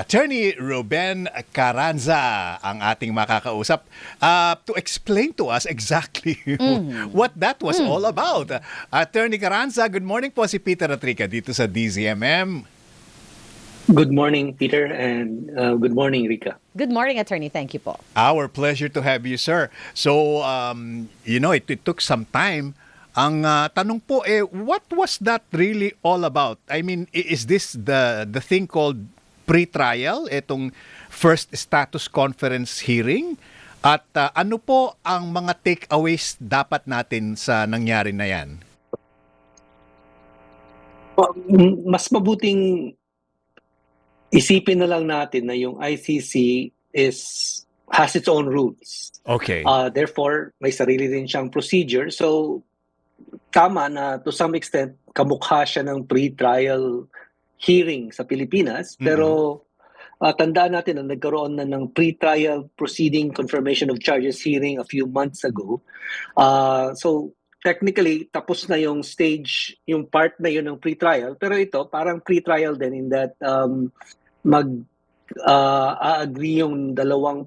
Attorney Ruben Carranza ang ating makakausap to explain to us exactly what that was all about. Attorney Carranza, good morning po, si Peter Atrica dito sa DZMM. Good morning, Peter, and good morning, Rika. Good morning, Attorney. Thank you po. Our pleasure to have you, sir. So, it took some time. Ang tanong po, what was that really all about? I mean, is this the thing called pre-trial, itong first status conference hearing? At ano po ang mga takeaways dapat natin sa nangyari na yan? Mas mabuting isipin na lang natin na yung ICC has its own rules. Okay. Therefore, may sarili din siyang procedure. So, tama na to some extent, kamukha siya ng pre-trial hearing sa Pilipinas. Pero tandaan natin na nagkaroon na ng pre-trial proceeding confirmation of charges hearing a few months ago. So, technically, tapos na yung stage, yung part na yun ng pre-trial. Pero ito, parang pre-trial din in that agree yung tatlong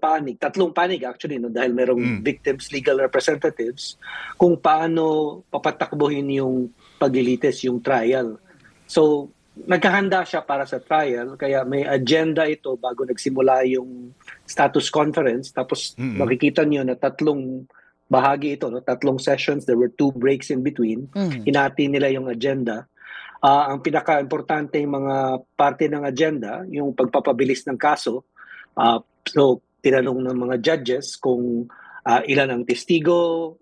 panig actually, no, dahil merong victims legal representatives, kung paano papatakbuhin yung paglilitis, yung trial. So, nagkahanda siya para sa trial, kaya may agenda ito bago nagsimula yung status conference. Tapos makikita niyo na tatlong bahagi ito, no? Tatlong sessions, there were 2 breaks in between. Hinati nila yung agenda. Ang pinaka-importante yung mga parte ng agenda, yung pagpapabilis ng kaso. So, tinanong ng mga judges kung ilan ang testigo,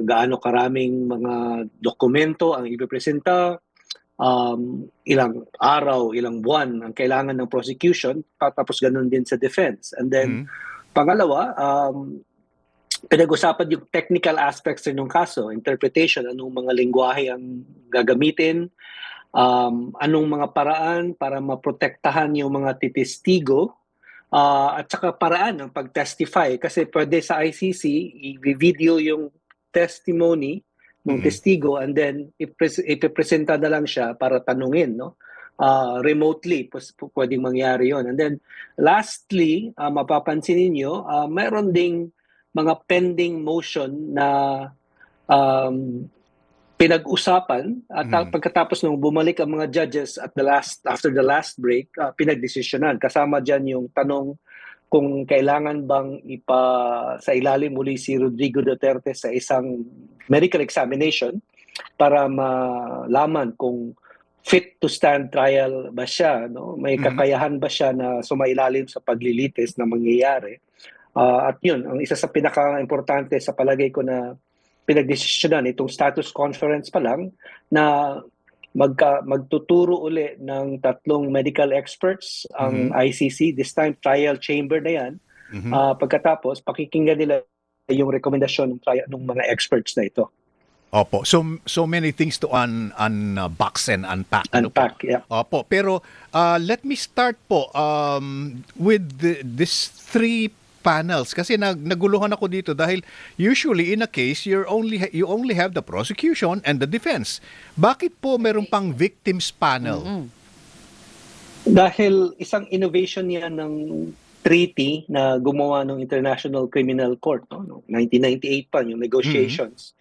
gaano karaming mga dokumento ang ipipresenta, ilang araw, ilang buwan ang kailangan ng prosecution, tapos ganun din sa defense. And then, pangalawa, pinag-usapan yung technical aspects ng kaso, interpretation, anong mga lengguwahe ang gagamitin, anong mga paraan para maprotektahan yung mga titestigo, at saka paraan ng pag-testify. Kasi pwede sa ICC, i-video yung testimony ng testigo and then ipipresenta na lang siya para tanungin, no? Remotely, pwedeng mangyari yon. And then, lastly, mapapansin ninyo, mayroon ding mga pending motion na pinag-usapan at pagkatapos nung bumalik ang mga judges after the last break, pinagdesisyonan. Kasama dyan yung tanong kung kailangan bang sa ilalim muli si Rodrigo Duterte sa isang medical examination para malaman kung fit to stand trial ba siya, no? May kakayahan ba siya na sumailalim sa paglilitis na mangyayari. At yun, ang isa sa pinaka-importante sa palagay ko na pinagdesisyonan itong status conference pa lang na magtuturo uli ng tatlong medical experts ang ICC, this time trial chamber na yan. Pagkatapos, pakikinggan nila yung rekomendasyon ng mga experts na ito. Opo. So many things to unbox and unpack. Unpack, yeah. Opo. Pero let me start po with these 3 panels kasi naguluhan ako dito dahil usually in a case you only have the prosecution and the defense. Bakit po meron pang victims panel? Dahil isang innovation yan ng treaty na gumawa ng International Criminal Court, no? 1998 pa yung negotiations.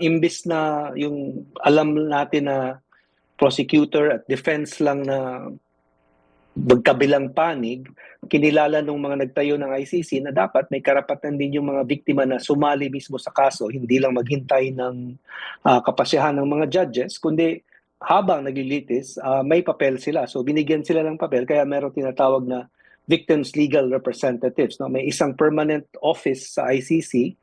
Imbis na yung alam natin na prosecutor at defense lang na magkabilang panig, kinilala ng mga nagtayo ng ICC na dapat may karapatan din yung mga biktima na sumali mismo sa kaso, hindi lang maghintay ng kapasyahan ng mga judges, kundi habang naglilitis, may papel sila. So binigyan sila ng papel, kaya meron tinatawag na victims legal representatives. No? May isang permanent office sa ICC,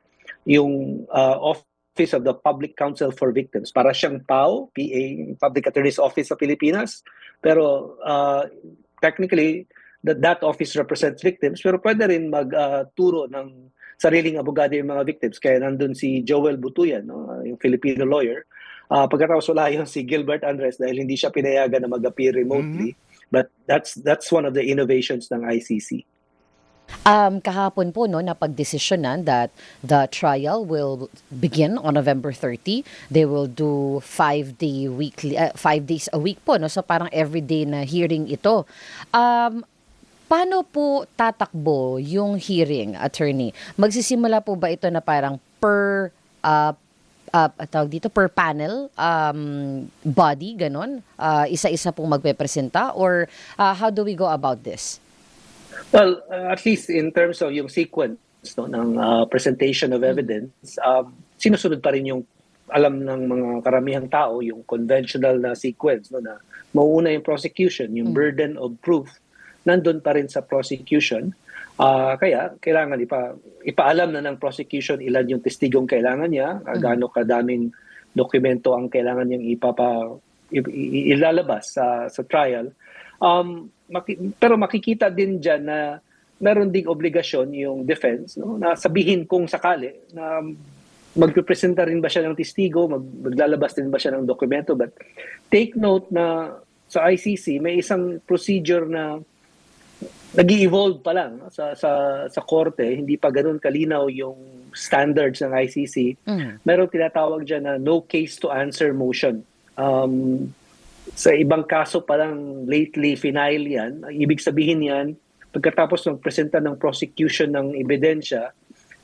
yung Office of the Public Counsel for Victims. Para siyang PAO, PA, Public Attorney's Office sa Pilipinas, pero technically, that office represents victims, pero pwede rin magturo ng sariling abogado yung mga victims. Kaya nandun si Joel Butuyan, no? Yung Filipino lawyer. Pagkatapos wala yung si Gilbert Andres dahil hindi siya pinayagan na mag-appear remotely. But that's one of the innovations ng ICC. Kahapon po no napagdesisyonan that the trial will begin on November 30. They will do 5 days a week po no, so parang everyday na hearing ito. Paano po tatakbo yung hearing, attorney? Magsisimula po ba ito na parang per tawag dito, per panel body, ganon? Isa-isa pong magpepresenta? Or how do we go about this? Well, at least in terms of yung sequence, no, ng presentation of evidence, sinusunod pa rin yung alam ng mga karamihang tao, yung conventional na sequence, no, na mauuna yung prosecution, yung burden of proof, nandun pa rin sa prosecution. Kaya kailangan ipaalam na ng prosecution ilan yung testigong kailangan niya, gaano kadaming dokumento ang kailangan niyang ilalabas sa trial. Pero makikita din dyan na meron ding obligasyon yung defense, no, na sabihin kung sakali na magpipresenta rin ba siya ng testigo, maglalabas din ba siya ng dokumento. But take note na sa ICC may isang procedure na nag-i-evolve pa lang, no, sa korte, hindi pa ganoon kalinaw yung standards ng ICC. Meron tinatawag dyan na no case to answer motion. Sa ibang kaso pa lang lately final yan. Ibig sabihin yan, pagkatapos ng presenta ng prosecution ng ebidensya,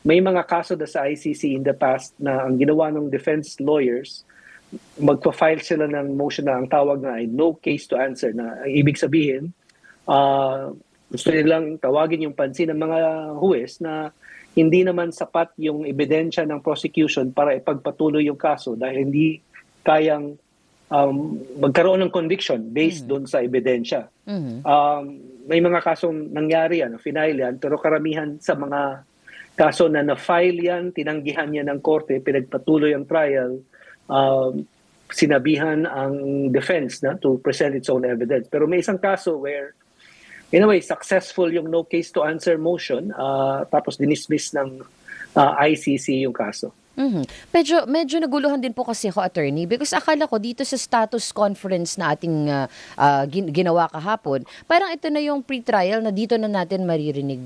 may mga kaso na sa ICC in the past na ang ginawa ng defense lawyers, magpa-file sila ng motion na ang tawag na ay no case to answer. Na ang ibig sabihin, gusto nilang tawagin yung pansin ng mga huwes na hindi naman sapat yung ebidensya ng prosecution para ipagpatuloy yung kaso dahil hindi kayang magkaroon ng conviction based doon sa ebidensya. May mga kasong nangyari yan, final yan, pero karamihan sa mga kaso na na-file yan, tinanggihan niya ng korte, pinagpatuloy ang trial, sinabihan ang defense na to present its own evidence. Pero may isang kaso where, in a way, successful yung no case to answer motion, tapos dinismiss ng ICC yung kaso. Medyo naguluhan din po kasi ako, attorney, because akala ko dito sa status conference na ating ginawa kahapon, parang ito na yung pre-trial na dito na natin maririnig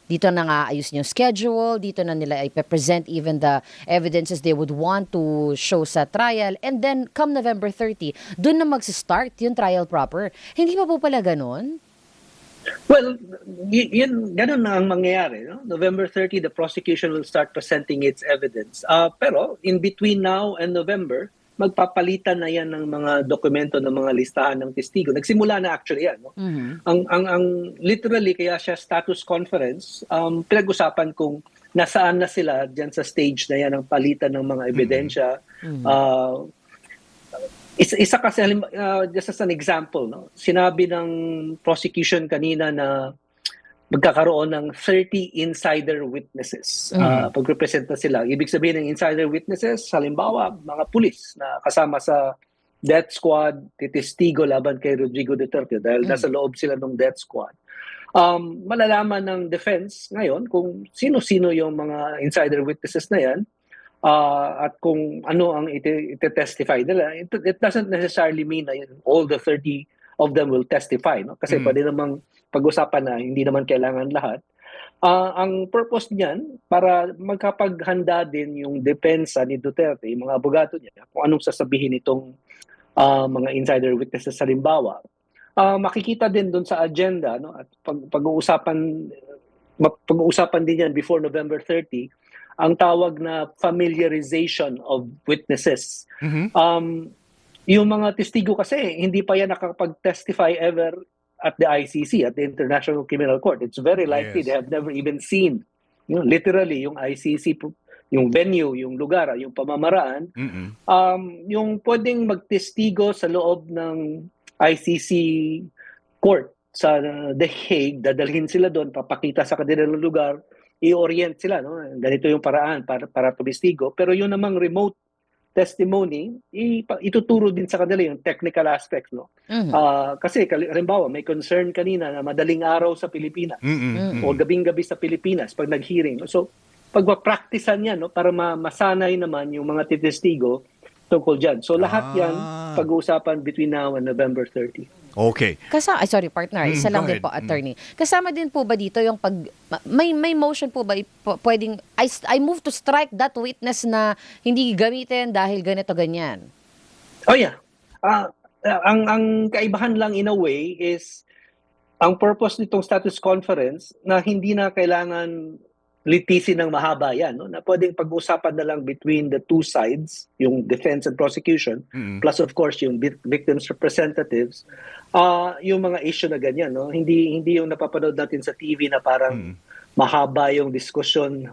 dito na nga ayos yung schedule, dito na nila i-present even the evidences they would want to show sa trial, and then come November 30, doon na mag-start yung trial proper. Hindi pa po pala ganon? Well, ganun na ang mangyayari. No? November 30, the prosecution will start presenting its evidence. Pero in between now and November, magpapalitan na yan ng mga dokumento ng mga listahan ng testigo. Nagsimula na actually yan. No? Ang literally, kaya siya status conference, pinag-usapan kung nasaan na sila dyan sa stage na yan ng palitan ng mga ebidensya. Isa kasi, just as an example, no? Sinabi ng prosecution kanina na magkakaroon ng 30 insider witnesses. Pagrepresenta sila. Ibig sabihin ng insider witnesses, halimbawa, mga pulis na kasama sa death squad, titestigo laban kay Rodrigo Duterte dahil nasa loob sila ng death squad. Malalaman ng defense ngayon kung sino-sino yung mga insider witnesses na yan, at kung ano ang ite-testify nila. It doesn't necessarily mean na all the 30 of them will testify. No? Kasi pwede namang pag-usapan na hindi naman kailangan lahat. Ang purpose niyan, para magkapaghanda din yung depensa ni Duterte, yung mga abogado niya, kung anong sasabihin itong mga insider witnesses sa halimbawa. Makikita din doon sa agenda, no? At pag-uusapan din yan before November 30, ang tawag na familiarization of witnesses. Yung mga testigo kasi, hindi pa yan nakapag-testify ever at the ICC, at the International Criminal Court. It's very likely they have never even seen, literally, yung ICC, yung venue, yung lugar, yung pamamaraan. Yung pwedeng magtestigo sa loob ng ICC court sa The Hague, dadalhin sila doon, papakita sa kanilang lugar, i-orient sila, no? Ganito yung paraan para tumestigo. Pero yun namang remote testimony, ituturo din sa kanila yung technical aspects, no? Kasi halimbawa may concern kanina na madaling araw sa Pilipinas o gabing-gabi sa Pilipinas pag nag-hearing. So pagpa-practicean yan, no, para masanay naman yung mga titestigo tungkol dyan. So lahat yan pag-uusapan between now and November 30. Okay. Sorry partner, isa lang din po, attorney. Kasama din po ba dito yung may motion po ba pwedeng I move to strike that witness na hindi gamitin dahil ganito ganyan? Oh yeah. Ang kaibahan lang in a way is ang purpose nitong status conference na hindi na kailangan litisin ng mahaba yan, no? Na pwedeng pag-usapan na lang between the two sides, yung defense and prosecution, plus of course yung victims' representatives, yung mga issue na ganyan, no? Hindi yung napapanood natin sa TV na parang mahaba yung diskusyon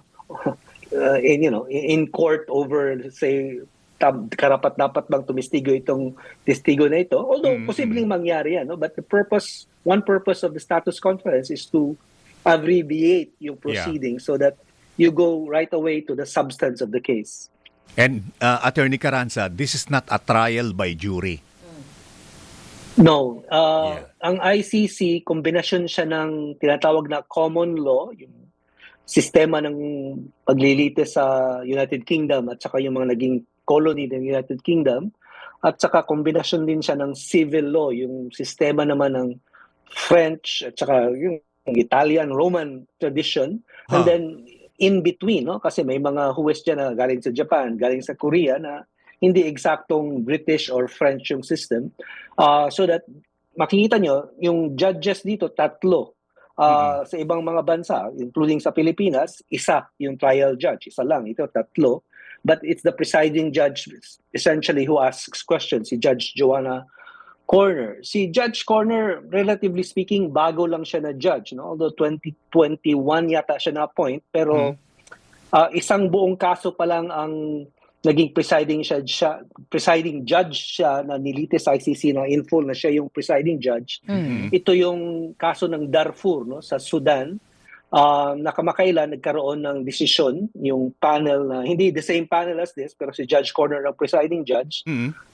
in court over, say, karapat dapat bang tumistigo itong testigo na ito, although posibleng mangyari yan, no? But one purpose of the status conference is to abbreviate yung proceedings so that you go right away to the substance of the case. And Attorney Carranza, this is not a trial by jury. No. Ang ICC, kombinasyon siya ng tinatawag na common law, yung sistema ng paglilitis sa United Kingdom at saka yung mga naging colony ng United Kingdom, at saka kombinasyon din siya ng civil law, yung sistema naman ng French at saka yung Italian, Roman tradition, and then in between, no? Kasi may mga huwes dyan na galing sa Japan, galing sa Korea na hindi eksaktong British or French yung system. So that makikita nyo, yung judges dito, tatlo. Sa ibang mga bansa, including sa Pilipinas, isa yung trial judge. Isa lang, ito tatlo. But it's the presiding judge essentially who asks questions, si Judge Joanna Corner. Si Judge Corner, relatively speaking, bago lang siya na judge, no? Although 2021 yata siya na-appoint, pero isang buong kaso pa lang ang naging presiding judge siya na nilitis sa ICC na in full na siya yung presiding judge. Ito yung kaso ng Darfur, no, sa Sudan. Nakamakailan nagkaroon ng desisyon yung panel na hindi the same panel as this, pero si Judge Corner ang presiding judge,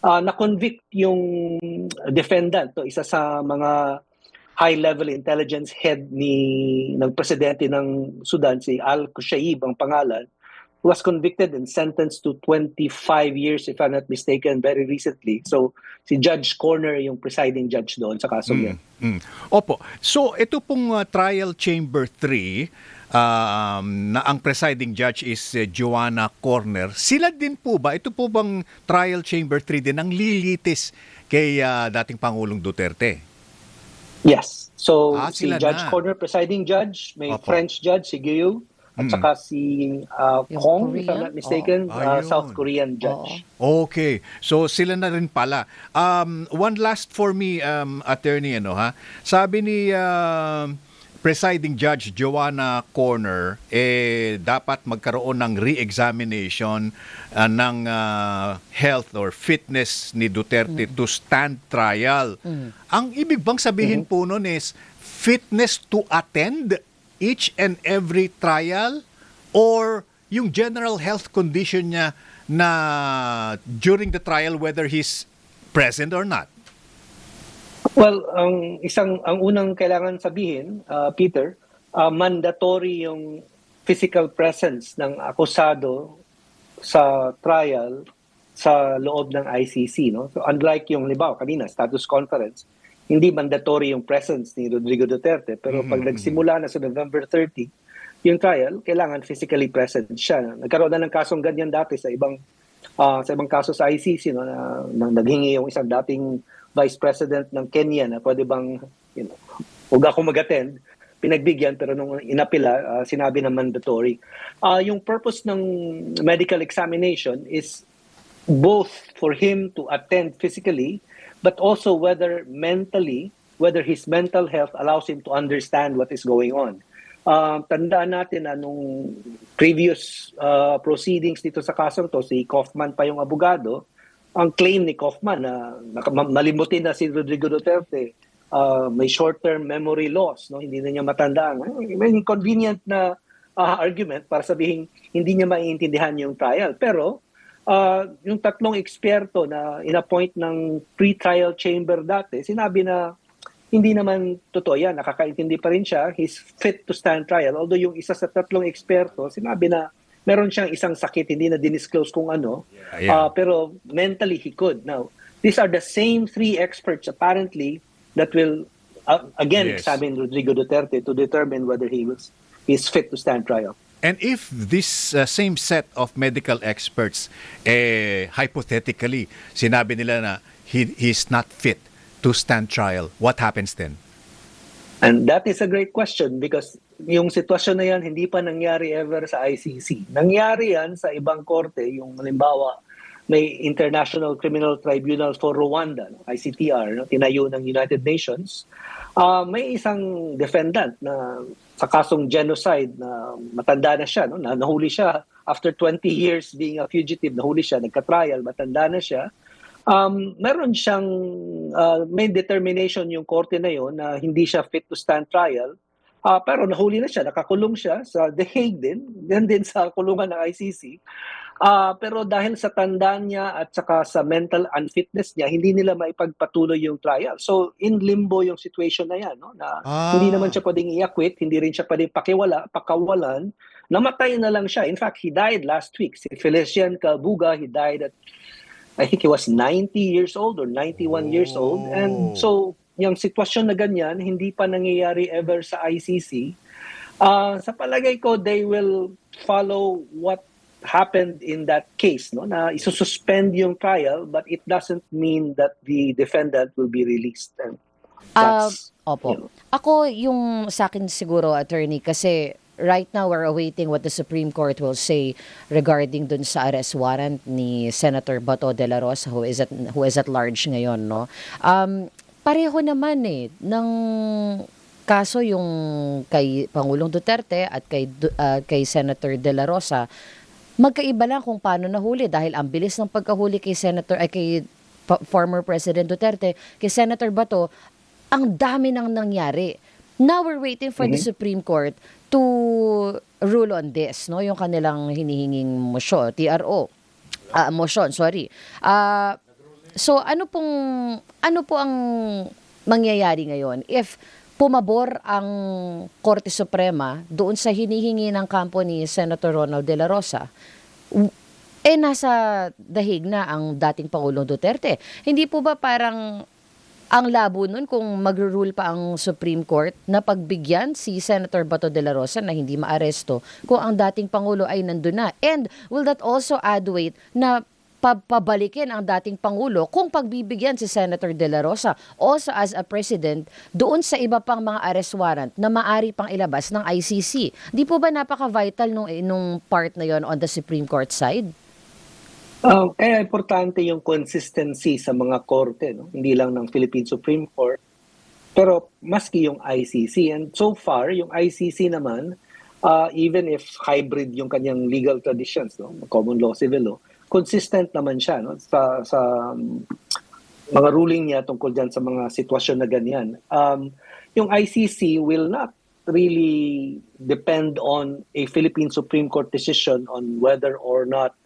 na-convict yung defendant, to isa sa mga high-level intelligence head ng presidente ng Sudan, si Al-Kushaib ang pangalan, was convicted and sentenced to 25 years, if I'm not mistaken, very recently. So, si Judge Corner yung presiding judge doon sa kaso niya. Opo. So, ito pong Trial Chamber 3, na ang presiding judge is Joanna Corner. Sila din po ba, ito po bang Trial Chamber 3 din ang lilitis kay dating Pangulong Duterte? Yes. So, si sila Judge na. Corner, presiding judge, may Opo. French judge, si Guillaume, at saka si Kong, if I'm not mistaken, Ayun. South Korean judge. Okay. So sila na rin pala. One last for me, attorney, sabi ni presiding judge Joanna Corner, dapat magkaroon ng re-examination ng health or fitness ni Duterte to stand trial. Ang ibig bang sabihin po nun is fitness to attend each and every trial, or yung general health condition niya na during the trial whether he's present or not? Well, ang unang kailangan sabihin, Peter, mandatory yung physical presence ng akusado sa trial sa loob ng ICC, no? So unlike yung kanina status conference, hindi mandatory yung presence ni Rodrigo Duterte, pero pag nagsimula na sa November 30 yung trial, kailangan physically present siya. Nagkaroon na ng kasong ganyan dati sa ibang kaso sa ICC, no, na naghingi yung isang dating Vice President ng Kenya na pwede bang, huwag ako mag-attend, pinagbigyan, pero nung inapila, sinabi na mandatory. Yung purpose ng medical examination is both for him to attend physically, but also whether his mental health allows him to understand what is going on. Tandaan natin na nung previous proceedings dito sa kasong to, si Kaufman pa yung abogado, ang claim ni Kaufman na malimutin na si Rodrigo Duterte, may short-term memory loss, no? Hindi na niya matandaan. May inconvenient na argument para sabihin hindi niya maiintindihan yung trial. Pero yung tatlong eksperto na in-appoint ng pre-trial chamber dati, sinabi na hindi naman totoo yan, nakakaintindi pa rin siya, he's fit to stand trial. Although yung isa sa tatlong eksperto, sinabi na meron siyang isang sakit, hindi na dinisclose kung ano, pero mentally he could. Now, these are the same three experts apparently that will again examine Rodrigo Duterte to determine whether he's fit to stand trial. And if this same set of medical experts, hypothetically, sinabi nila na he's not fit to stand trial, what happens then? And that is a great question because yung sitwasyon na yan hindi pa nangyari ever sa ICC. Nangyari yan sa ibang korte, yung halimbawa may International Criminal Tribunal for Rwanda, no? ICTR, no? Tinayo ng United Nations. May isang defendant na sa kasong genocide na matanda na siya, no? Nahuli siya after 20 years being a fugitive, nahuli siya, nagka-trial, matanda na siya. Meron siyang may determination yung korte na yon na hindi siya fit to stand trial. Pero nahuli na siya, nakakulong siya sa The Hague din sa kulungan ng ICC. Pero dahil sa tanda niya at saka sa mental unfitness niya, hindi nila maipagpatuloy yung trial. So in limbo yung situation na yan, no? Na hindi naman siya pwedeng i-acquit, hindi rin siya pwedeng pakawalan. Namatay na lang siya. In fact, he died last week. Si Felician Kabuga, he died at I think he was 90 years old or 91 years old. And so, yung sitwasyon na ganyan, hindi pa nangyayari ever sa ICC. Sa palagay ko, they will follow what happened in that case, no? Na isususpend yung trial, but it doesn't mean that the defendant will be released. And that's, Opo. you know. Ako, yung sa akin siguro, attorney, kasi right now we're awaiting what the Supreme Court will say regarding dun sa arrest warrant ni Senator Bato de la Rosa who is at large ngayon, no. Pareho naman ng kaso yung kay Pangulong Duterte at kay Senator de la Rosa. Magkaiba lang kung paano nahuli dahil ang bilis ng pagkahuli kay former President Duterte, kay Senator Bato, ang dami nang nangyari. Now we're waiting for the Supreme Court to rule on this, no? Yung kanilang hinihinging motion, motion, sorry. So ano po ang mangyayari ngayon if pumabor ang Korte Suprema doon sa hinihingi ng kampo ni Senator Ronald De La Rosa? Nasa dahig na ang dating Pangulong Duterte. Hindi po ba parang ang labo nun kung magre-rule pa ang Supreme Court na pagbigyan si Senator Bato de la Rosa na hindi maaresto kung ang dating Pangulo ay nandun na? And will that also add weight na pabalikin ang dating Pangulo kung pagbibigyan si Senator de la Rosa also as a president doon sa iba pang mga arrest warrant na maari pang ilabas ng ICC? Di po ba napaka-vital nung part na yon on the Supreme Court side? Kaya importante yung consistency sa mga korte, no? Hindi lang ng Philippine Supreme Court, pero maski yung ICC. And so far, yung ICC naman, even if hybrid yung kanyang legal traditions, no? Common law, civil law, consistent naman siya, no? Sa mga ruling niya tungkol dyan sa mga sitwasyon na ganyan. Yung ICC will not really depend on a Philippine Supreme Court decision on whether or not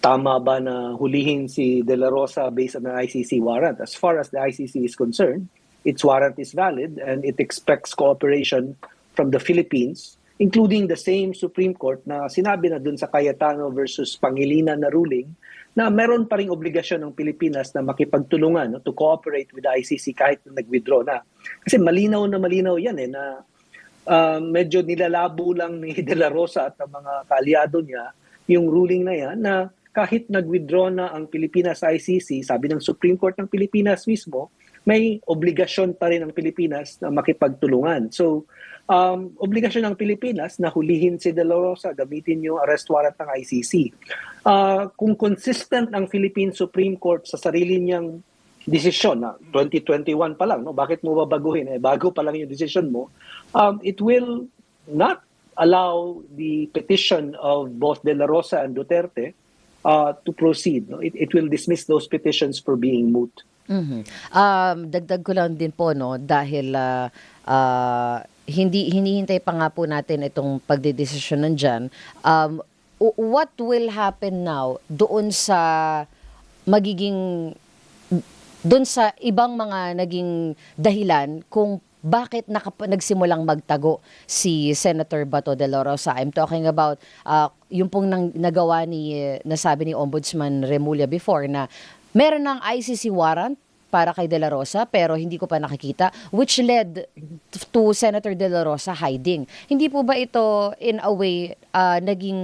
tama ba na hulihin si De La Rosa based on an ICC warrant. As far as the ICC is concerned, its warrant is valid and it expects cooperation from the Philippines, including the same Supreme Court na sinabi na dun sa Cayetano versus Pangilinan na ruling na meron pa ring obligasyon ng Pilipinas na makipagtulungan, no, to cooperate with the ICC kahit na nag-withdraw na. Kasi malinaw yan na medyo nilalabo lang ni De La Rosa at ang mga kaalyado niya yung ruling na yan na kahit nag-withdraw na ang Pilipinas sa ICC, sabi ng Supreme Court ng Pilipinas mismo, may obligasyon pa rin ang Pilipinas na makipagtulungan. So, obligasyon ng Pilipinas na hulihin si De La Rosa, gamitin yung arrest warrant ng ICC. Kung consistent ang Philippine Supreme Court sa sarili niyang desisyon na 2021 pa lang, no? Bakit mo babaguhin? Bago pa lang yung decision mo. It will not allow the petition of both De La Rosa and Duterte to proceed. No? It will dismiss those petitions for being moot. Dagdag ko lang din po, no, dahil hinihintay pa nga po natin itong pagdedesisyon nandyan. What will happen now doon sa ibang mga naging dahilan kung bakit nagsimulang magtago si Senator Bato de la Rosa? I'm talking about yung pong nagawa nasabi ni Ombudsman Remulla before na meron ng ICC warrant para kay De La Rosa pero hindi ko pa nakikita, which led to Senator De La Rosa hiding. Hindi po ba ito in a way naging,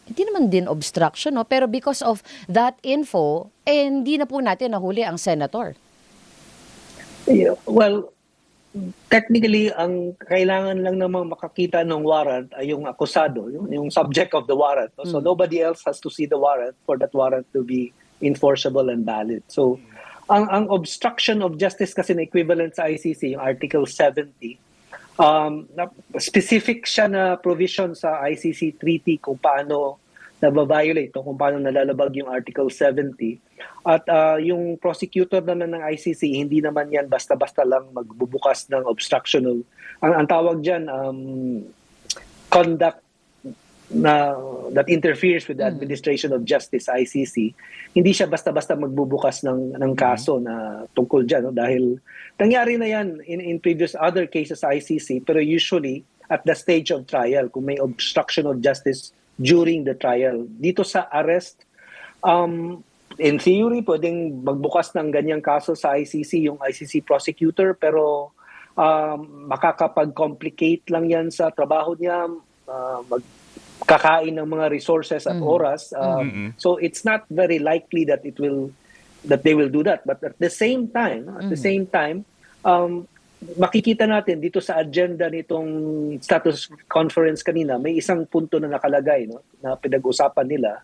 hindi naman din obstruction, no? Pero because of that info, hindi na po natin nahuli ang senator? Yeah, well, Technically, ang kailangan lang namang makakita ng warrant ay yung akusado, yung subject of the warrant. No? So nobody else has to see the warrant for that warrant to be enforceable and valid. So ang obstruction of justice kasi na equivalent sa ICC, yung Article 70, specific siya na provision sa ICC treaty kung paano nababiolate o kung paano nalalabag yung Article 70. At yung prosecutor naman ng ICC, hindi naman yan basta-basta lang magbubukas ng obstruction of, ang tawag dyan, conduct na that interferes with the administration of justice, ICC. Hindi siya basta-basta magbubukas ng kaso na tungkol dyan. No? Dahil nangyari na yan in previous other cases sa ICC, pero usually at the stage of trial, kung may obstruction of justice during the trial. Dito sa arrest, in theory, pwedeng magbukas ng ganyang kaso sa ICC, yung ICC prosecutor, pero makakapag-complicate lang yan sa trabaho niya, magkakain ng mga resources at oras. So it's not very likely that they will do that. But at the same time, makikita natin dito sa agenda nitong status conference kanina, may isang punto na nakalagay, no, na pinag-usapan nila.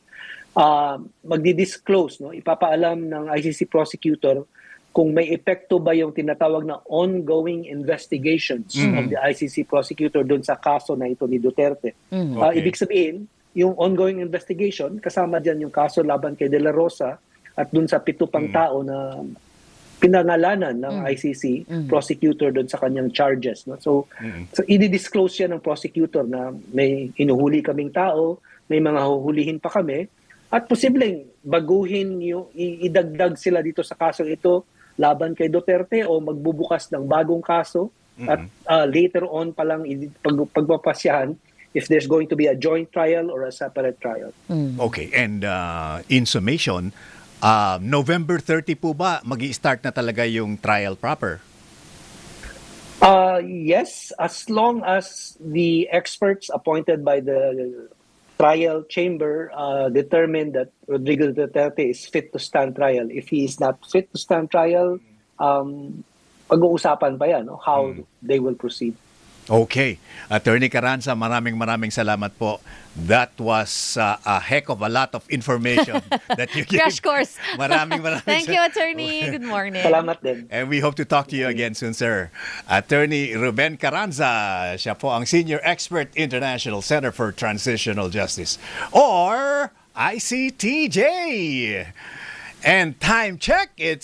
Magdi-disclose, no, ipapaalam ng ICC prosecutor kung may epekto ba yung tinatawag na ongoing investigations of the ICC prosecutor doon sa kaso na ito ni Duterte. Okay. Ibig sabihin, yung ongoing investigation, kasama dyan yung kaso laban kay De La Rosa at doon sa 7 pang tao na pinangalanan ng ICC prosecutor doon sa kanyang charges. No? So i-disclose siya ng prosecutor na may inuhuli kaming tao, may mga huhulihin pa kami, at posibleng baguhin yung idagdag sila dito sa kasong ito laban kay Duterte o magbubukas ng bagong kaso at later on pa lang pagpapasyahan if there's going to be a joint trial or a separate trial. Okay, and in summation, November 30 po ba magi-start na talaga yung trial proper? Yes, as long as the experts appointed by the trial chamber determine that Rodrigo Duterte is fit to stand trial. If he is not fit to stand trial, pag-uusapan pa yan, no, how they will proceed. Okay. Attorney Carranza, maraming salamat po. That was a heck of a lot of information that you gave. Crash course. Maraming Thank you, attorney. Good morning. Salamat din. And we hope to talk to you again soon, sir. Attorney Ruben Carranza, siya po ang Senior Expert, International Center for Transitional Justice, or ICTJ. And time check, it's